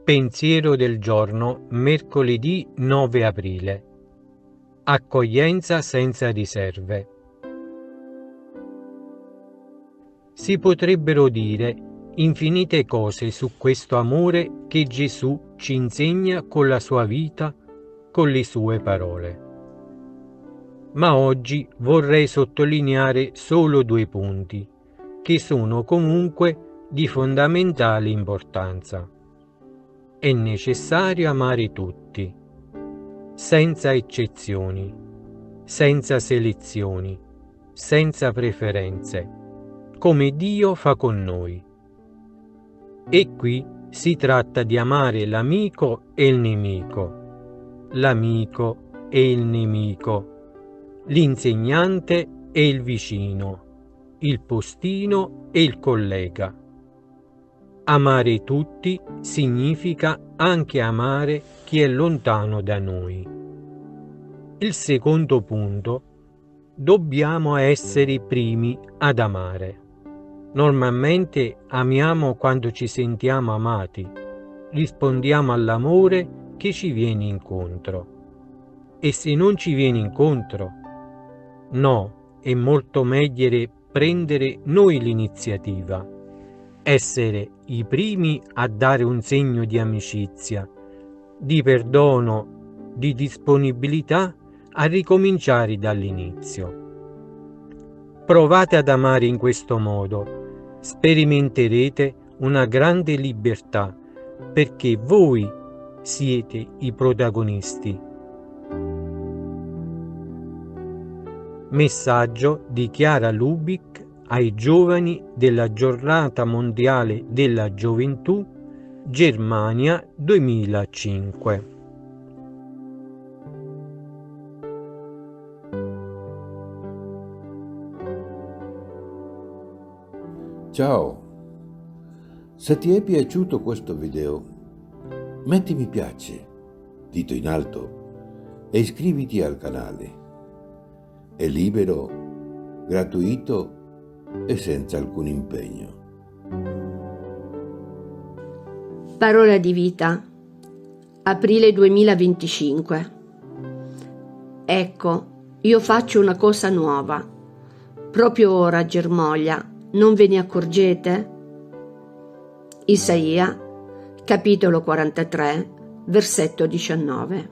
Pensiero del giorno, mercoledì 9 aprile. Accoglienza senza riserve. Si potrebbero dire infinite cose su questo amore che Gesù ci insegna con la sua vita, con le sue parole. Ma oggi vorrei sottolineare solo 2 punti, che sono comunque di fondamentale importanza. È necessario amare tutti, senza eccezioni, senza selezioni, senza preferenze, come Dio fa con noi. E qui si tratta di amare l'amico e il nemico, l'amico e il nemico, l'insegnante e il vicino, il postino e il collega. Amare tutti significa anche amare chi è lontano da noi. Il secondo punto: dobbiamo essere i primi ad amare. Normalmente amiamo quando ci sentiamo amati, rispondiamo all'amore che ci viene incontro. E se non ci viene incontro? No, è molto meglio prendere noi l'iniziativa. Essere i primi a dare un segno di amicizia, di perdono, di disponibilità a ricominciare dall'inizio. Provate ad amare in questo modo, sperimenterete una grande libertà, perché voi siete i protagonisti. Messaggio di Chiara Lubick ai giovani della Giornata Mondiale della Gioventù, Germania 2005. Ciao, se ti è piaciuto questo video, metti mi piace, dito in alto, e iscriviti al canale. È libero, gratuito e senza alcun impegno. Parola di vita, aprile 2025. Ecco, io faccio una cosa nuova. Proprio ora germoglia, non ve ne accorgete? Isaia, capitolo 43, versetto 19.